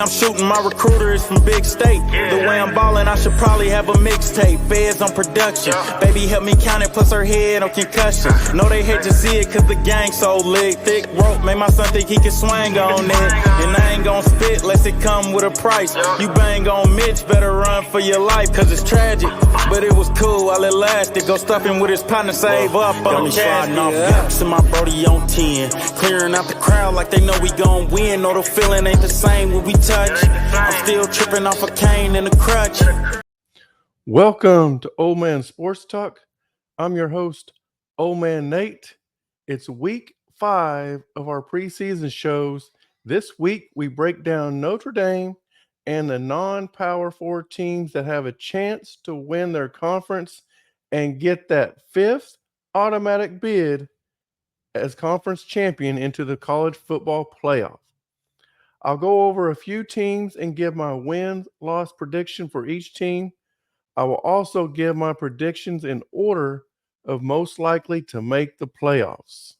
I'm shooting, my recruiter is from big state. The way I'm ballin', I should probably have a mixtape. Feds on production. Baby help me count it, plus her head on concussion. Know they hate to see it cause the gang so lit. Thick rope, made my son think he can swing on it. And I ain't gon' spit lest it come with a price. You bang on Mitch, better run for your life cause it's tragic. But it was cool while it lasted. Go stuffing with his partner, save up on the cash. Off gaps and my brody on 10. Clearing out the crowd like they know we gon' win. Know the feeling ain't the same when we touch. I'm still tripping off a cane and a crutch. Welcome to Old Man Sports Talk. I'm your host, Old Man Nate. It's week 5 of our preseason shows. This week, we break down Notre Dame and the non-Power 4 teams that have a chance to win their conference and get that 5th automatic bid as conference champion into the college football playoff. I'll go over a few teams and give my win-loss prediction for each team. I will also give my predictions in order of most likely to make the playoffs.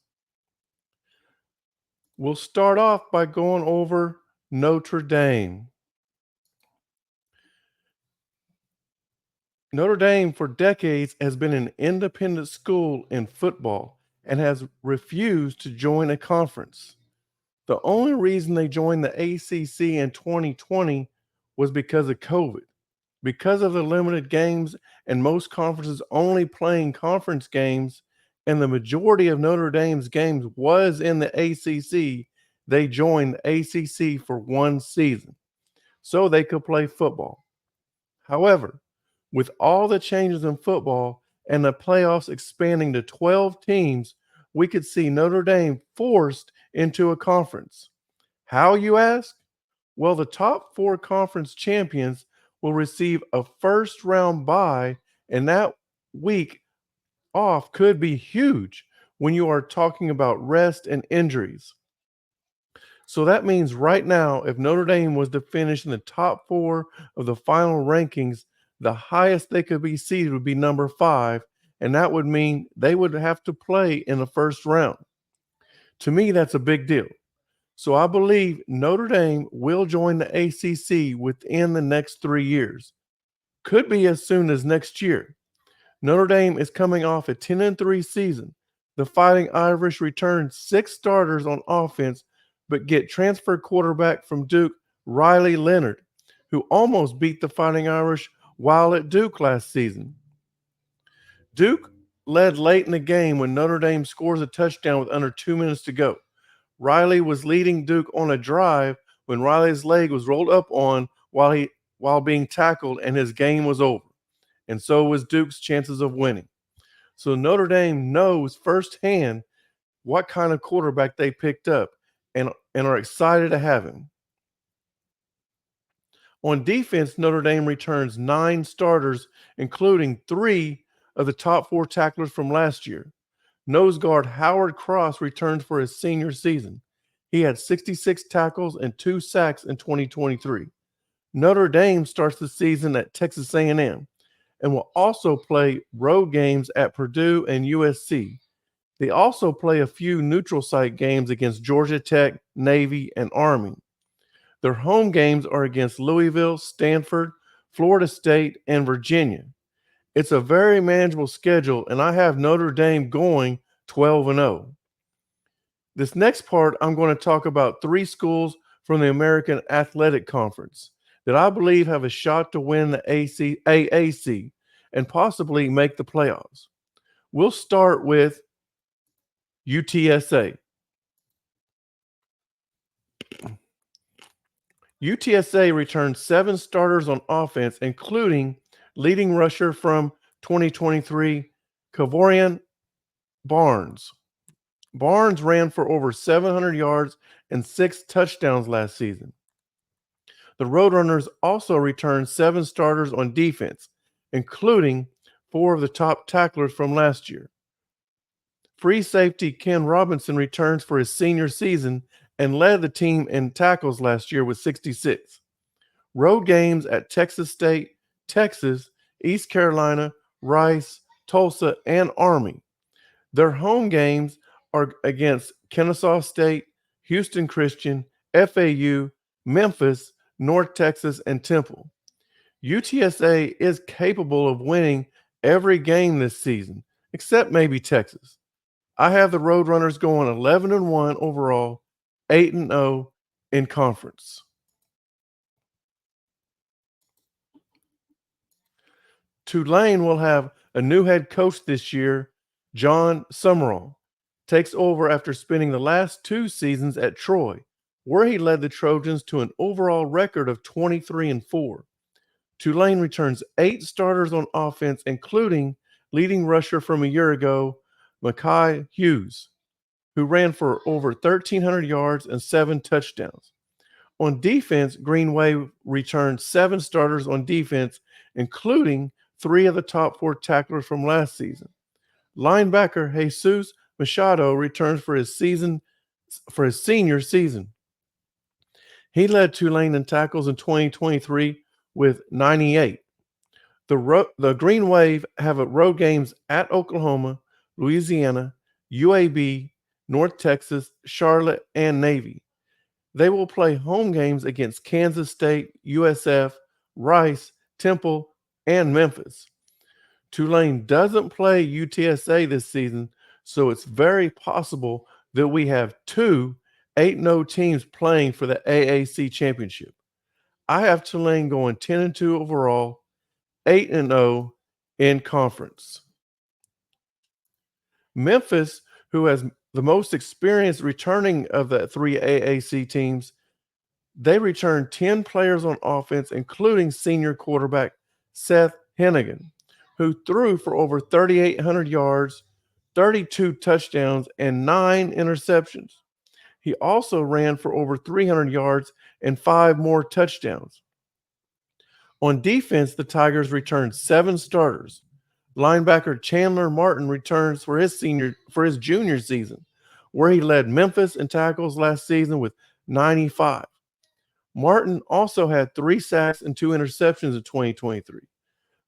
We'll start off by going over Notre Dame. Notre Dame for decades has been an independent school in football and has refused to join a conference. The only reason they joined the ACC in 2020 was because of COVID. Because of the limited games and most conferences only playing conference games, and the majority of Notre Dame's games was in the ACC, they joined the ACC for one season so they could play football. However, with all the changes in football and the playoffs expanding to 12 teams, we could see Notre Dame forced into a conference. How, you ask? Well, the top 4 conference champions will receive a first-round bye, and that week off could be huge when you are talking about rest and injuries. So that means right now, if Notre Dame was to finish in the top 4 of the final rankings, the highest they could be seeded would be number 5, and that would mean they would have to play in the first round. To me, that's a big deal. So I believe Notre Dame will join the ACC within the next 3 years. Could be as soon as next year. Notre Dame is coming off a 10-3 season. The Fighting Irish returned 6 starters on offense, but get transfer quarterback from Duke, Riley Leonard, who almost beat the Fighting Irish while at Duke last season. Duke led late in the game when Notre Dame scores a touchdown with under 2 minutes to go. Riley was leading Duke on a drive when Riley's leg was rolled up on while being tackled, and his game was over. And so was Duke's chances of winning. So Notre Dame knows firsthand what kind of quarterback they picked up and are excited to have him. On defense, Notre Dame returns 9 starters, including 3 of the top 4 tacklers from last year. Nose guard Howard Cross returns for his senior season. He had 66 tackles and 2 sacks in 2023. Notre Dame starts the season at Texas A&M and will also play road games at Purdue and USC. They also play a few neutral site games against Georgia Tech, Navy, and Army. Their home games are against Louisville, Stanford, Florida State, and Virginia. It's a very manageable schedule, and I have Notre Dame going 12-0. This next part, I'm going to talk about 3 schools from the American Athletic Conference that I believe have a shot to win the AAC and possibly make the playoffs. We'll start with UTSA. UTSA returned 7 starters on offense, including leading rusher from 2023, Kavorian Barnes. Barnes ran for over 700 yards and 6 touchdowns last season. The Roadrunners also returned 7 starters on defense, including 4 of the top tacklers from last year. Free safety Ken Robinson returns for his senior season and led the team in tackles last year with 66. Road games at Texas State, Texas, East Carolina, Rice, Tulsa, and Army. Their home games are against Kennesaw State, Houston Christian, FAU, Memphis, North Texas, and Temple. UTSA is capable of winning every game this season, except maybe Texas. I have the Roadrunners going 11-1 overall, 8-0 in conference. Tulane will have a new head coach this year, John Summerall. Takes over after spending the last 2 seasons at Troy, where he led the Trojans to an overall record of 23-4. Tulane returns 8 starters on offense, including leading rusher from a year ago, Mekhi Hughes, who ran for over 1,300 yards and 7 touchdowns. On defense, Green Wave returned 7 starters on defense, including 3 of the top 4 tacklers from last season. Linebacker Jesus Machado returns for his senior season. He led Tulane in tackles in 2023 with 98. The Green Wave have road games at Oklahoma, Louisiana, UAB, North Texas, Charlotte, and Navy. They will play home games against Kansas State, USF, Rice, Temple, and Memphis. Tulane doesn't play UTSA this season, so it's very possible that we have 2 8-0 teams playing for the AAC championship. I have Tulane going 10-2 overall, 8-0 in conference. Memphis, who has the most experience returning of the 3 AAC teams, they returned 10 players on offense, including senior quarterback Seth Hennigan, who threw for over 3,800 yards, 32 touchdowns, and 9 interceptions. He also ran for over 300 yards and 5 more touchdowns. On defense, the Tigers returned 7 starters. Linebacker Chandler Martin returns for his junior season, where he led Memphis in tackles last season with 95. Martin also had 3 sacks and 2 interceptions in 2023.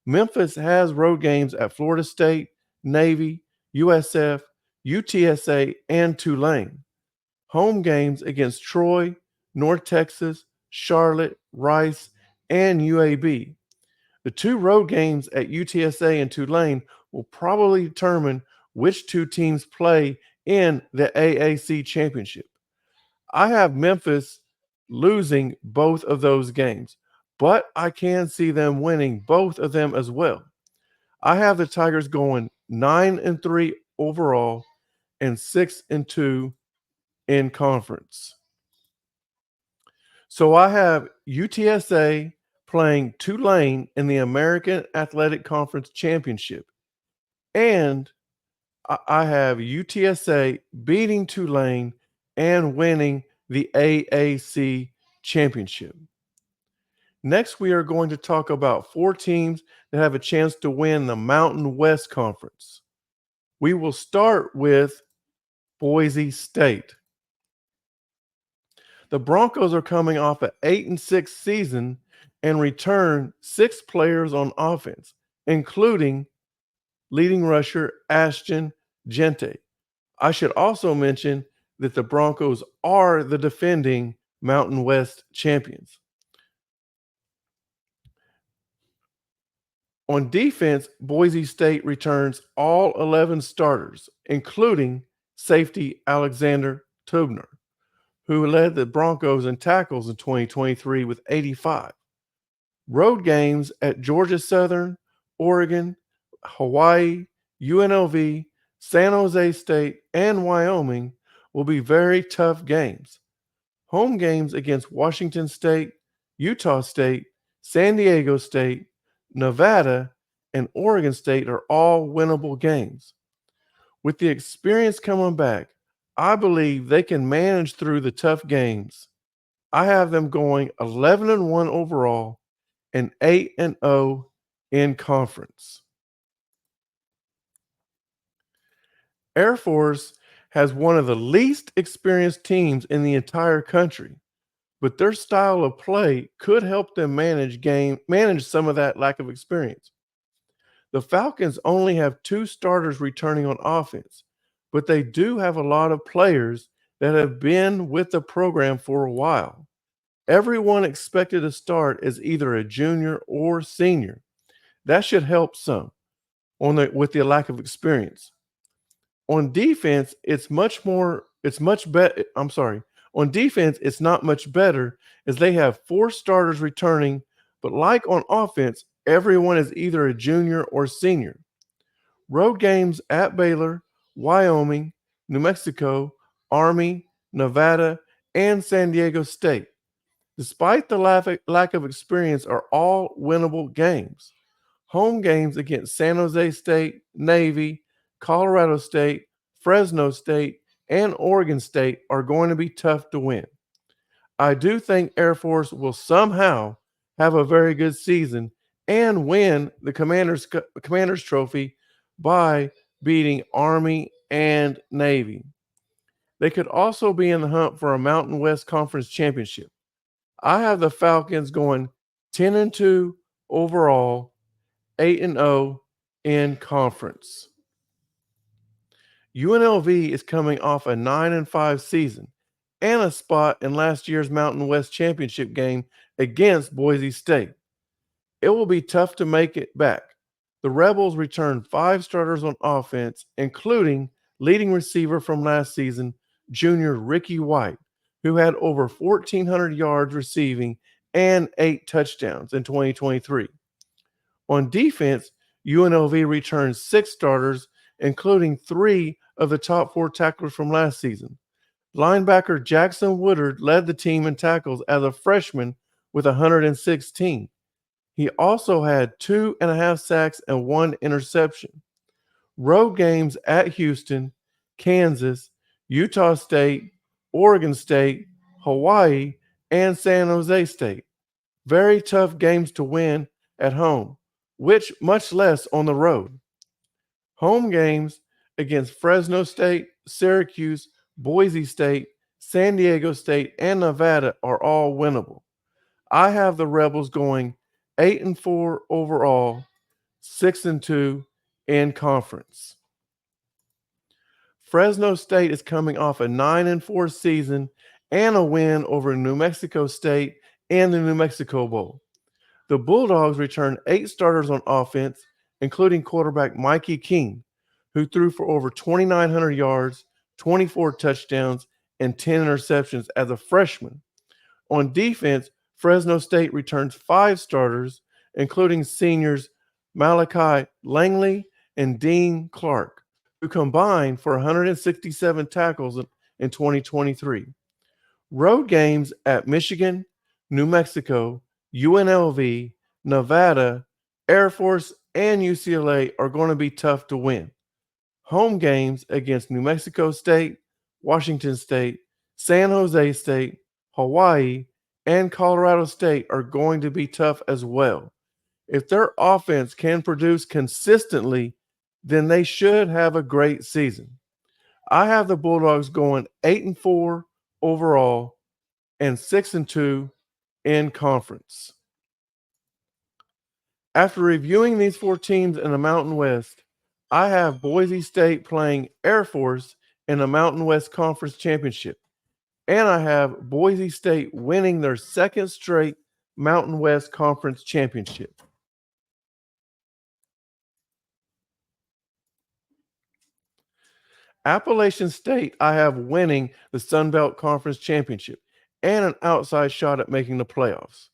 Memphis has road games at Florida State, Navy, USF, UTSA, and Tulane. Home games against Troy, North Texas, Charlotte, Rice, and UAB. The 2 road games at UTSA and Tulane will probably determine which 2 teams play in the AAC championship. I have Memphis losing both of those games, but I can see them winning both of them as well. I have the Tigers going 9-3 overall and 6-2 in conference. So I have UTSA playing Tulane in the American Athletic Conference Championship, and I have UTSA beating Tulane and winning the AAC Championship. Next, we are going to talk about 4 teams that have a chance to win the Mountain West Conference. We will start with Boise State. The Broncos are coming off an 8-6 season and return 6 players on offense, including leading rusher Ashton Gente. I should also mention that the Broncos are the defending Mountain West champions. On defense, Boise State returns all 11 starters, including safety Alexander Tubner, who led the Broncos in tackles in 2023 with 85. Road games at Georgia Southern, Oregon, Hawaii, UNLV, San Jose State, and Wyoming will be very tough games. Home games against Washington State, Utah State, San Diego State, Nevada, and Oregon State are all winnable games. With the experience coming back, I believe they can manage through the tough games. I have them going 11-1 overall and 8-0 in conference. Air Force has one of the least experienced teams in the entire country, but their style of play could help them manage some of that lack of experience. The Falcons only have 2 starters returning on offense, but they do have a lot of players that have been with the program for a while. Everyone expected to start as either a junior or senior. That should help some with the lack of experience. On defense, it's much better. I'm sorry. On defense, it's not much better as they have 4 starters returning, but like on offense, everyone is either a junior or senior. Road games at Baylor, Wyoming, New Mexico, Army, Nevada, and San Diego State, despite the lack of experience, are all winnable games. Home games against San Jose State, Navy, Colorado State, Fresno State, and Oregon State are going to be tough to win. I do think Air Force will somehow have a very good season and win the Commander's Trophy by beating Army and Navy. They could also be in the hunt for a Mountain West Conference championship. I have the Falcons going 10-2 overall, 8-0 in conference. UNLV is coming off a 9-5 season and a spot in last year's Mountain West Championship game against Boise State. It will be tough to make it back. The Rebels returned 5 starters on offense, including leading receiver from last season, junior Ricky White, who had over 1,400 yards receiving and 8 touchdowns in 2023. On defense, UNLV returned 6 starters, including 3 of the top 4 tacklers from last season. Linebacker Jackson Woodard led the team in tackles as a freshman with 116. He also had 2.5 sacks and 1 interception. Road games at Houston, Kansas, Utah State, Oregon State, Hawaii, and San Jose State. Very tough games to win at home, which much less on the road. Home games against Fresno State, Syracuse, Boise State, San Diego State, and Nevada are all winnable. I have the Rebels going 8-4 overall, 6-2 in conference. Fresno State is coming off a 9-4 season and a win over New Mexico State in the New Mexico Bowl. The Bulldogs returned 8 starters on offense, including quarterback Mikey King, who threw for over 2,900 yards, 24 touchdowns, and 10 interceptions as a freshman. On defense, Fresno State returns 5 starters, including seniors Malachi Langley and Dean Clark, who combined for 167 tackles in 2023. Road games at Michigan, New Mexico, UNLV, Nevada, Air Force, and UCLA are going to be tough to win. Home games against New Mexico State, Washington State, San Jose State, Hawaii, and Colorado State are going to be tough as well. If their offense can produce consistently, then they should have a great season. I have the Bulldogs going 8-4 overall and 6-2 in conference. After reviewing these 4 teams in the Mountain West, I have Boise State playing Air Force in the Mountain West Conference Championship. And I have Boise State winning their 2nd straight Mountain West Conference Championship. Appalachian State, I have winning the Sun Belt Conference Championship and an outside shot at making the playoffs.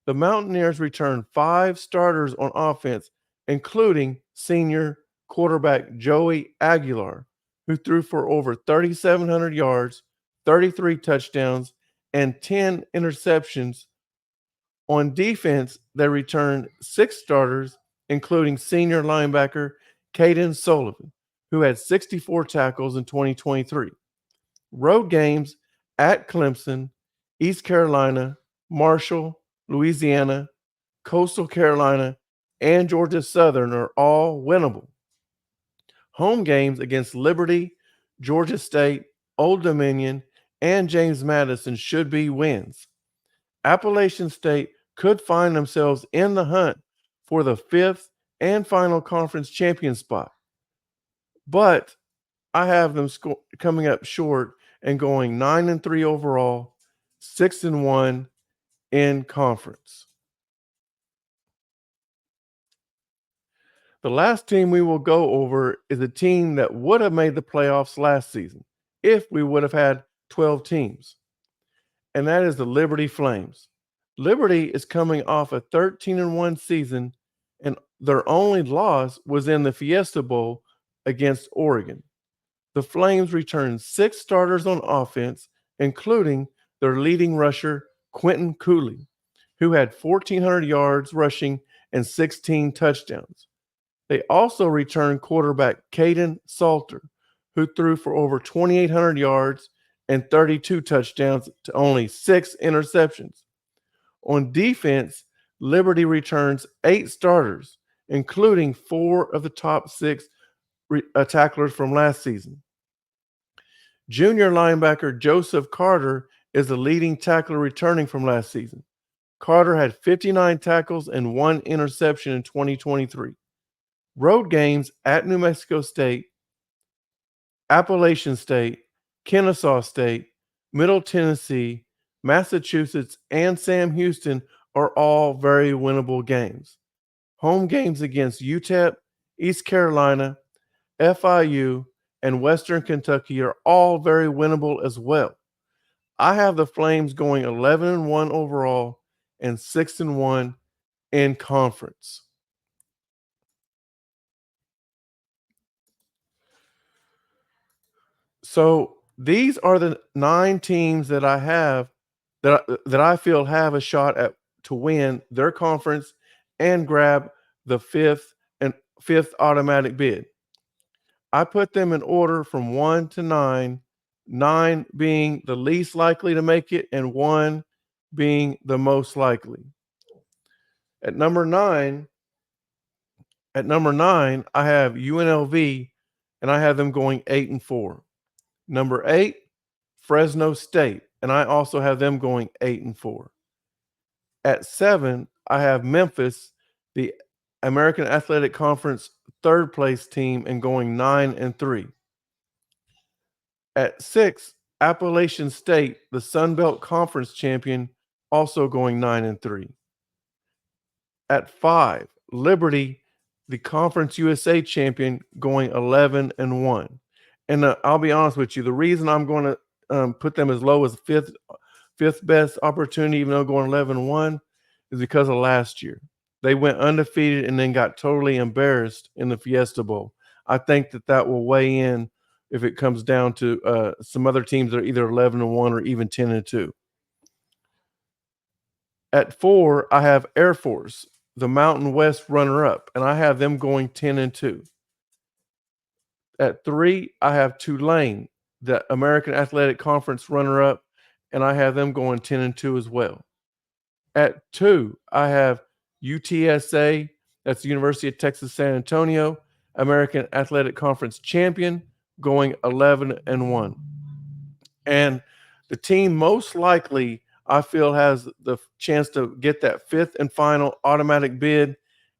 The Mountaineers returned 5 starters on offense, including senior quarterback Joey Aguilar, who threw for over 3,700 yards, 33 touchdowns, and 10 interceptions. On defense, they returned 6 starters, including senior linebacker Caden Sullivan, who had 64 tackles in 2023. Road games at Clemson, East Carolina, Marshall, Louisiana, Coastal Carolina, and Georgia Southern are all winnable. Home games against Liberty, Georgia State, Old Dominion, and James Madison should be wins. Appalachian State could find themselves in the hunt for the 5th and final conference champion spot. But I have them coming up short and going 9-3 overall, 6-1 in conference. The last team we will go over is a team that would have made the playoffs last season if we would have had 12 teams, and that is the Liberty Flames. Liberty is coming off a 13-1 season, and their only loss was in the Fiesta Bowl against Oregon. The Flames returned 6 starters on offense, including their leading rusher, Quentin Cooley, who had 1,400 yards rushing and 16 touchdowns. They also returned quarterback Caden Salter, who threw for over 2,800 yards and 32 touchdowns to only 6 interceptions. On defense, Liberty returns 8 starters, including 4 of the top 6 tacklers from last season. Junior linebacker Joseph Carter is the leading tackler returning from last season. Carter had 59 tackles and 1 interception in 2023. Road games at New Mexico State, Appalachian State, Kennesaw State, Middle Tennessee, Massachusetts, and Sam Houston are all very winnable games. Home games against UTEP, East Carolina, FIU, and Western Kentucky are all very winnable as well. I have the Flames going 11-1 overall and 6-1 in conference. So these are the 9 teams that I have that I feel have a shot at to win their conference and grab the fifth automatic bid. I put them in order from 1 to 9, 9 being the least likely to make it and 1 being the most likely. At number 9, I have UNLV, and I have them going 8-4. Number 8, Fresno State, and I also have them going 8-4. At 7, I have Memphis, the American Athletic Conference third place team, and going 9-3. At 6, Appalachian State, the Sun Belt Conference champion, also going 9-3. At 5, Liberty, the Conference USA champion, going 11-1. And I'll be honest with you, the reason I'm going to put them as low as fifth best opportunity, even though going 11-1, is because of last year. They went undefeated and then got totally embarrassed in the Fiesta Bowl. I think that will weigh in if it comes down to some other teams that are either 11-1 or even 10-2. At 4, I have Air Force, the Mountain West runner-up, and I have them going 10-2. At 3, I have Tulane, the American Athletic Conference runner-up, and I have them going 10-2 as well. At 2, I have UTSA, that's the University of Texas San Antonio, American Athletic Conference champion, going 11-1. And the team most likely I feel has the chance to get that 5th and final automatic bid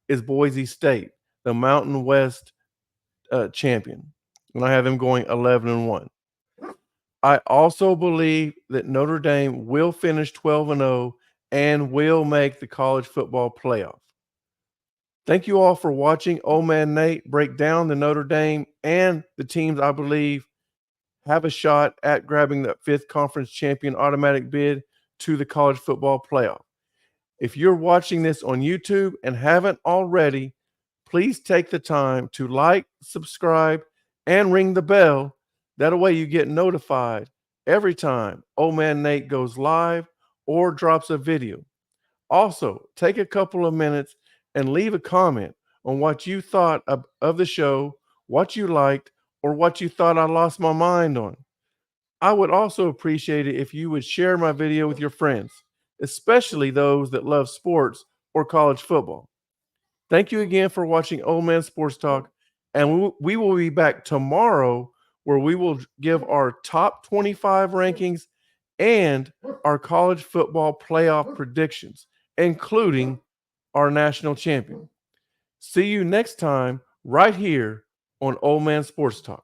is Boise State, the Mountain West champion, and I have them going 11-1. I also believe that Notre Dame will finish 12-0 and will make the college football playoff. Thank you all for watching Old Man Nate break down the Notre Dame and the teams I believe have a shot at grabbing the 5th conference champion automatic bid to the college football playoff. If you're watching this on YouTube and haven't already, please take the time to like, subscribe, and ring the bell. That way you get notified every time Old Man Nate goes live or drops a video. Also, take a couple of minutes and leave a comment on what you thought of the show, what you liked, or what you thought I lost my mind on. I would also appreciate it if you would share my video with your friends, especially those that love sports or college football. Thank you again for watching Old Man Sports Talk, and we will be back tomorrow where we will give our top 25 rankings and our college football playoff predictions, including our national champion. See you next time right here on Old Man Sports Talk.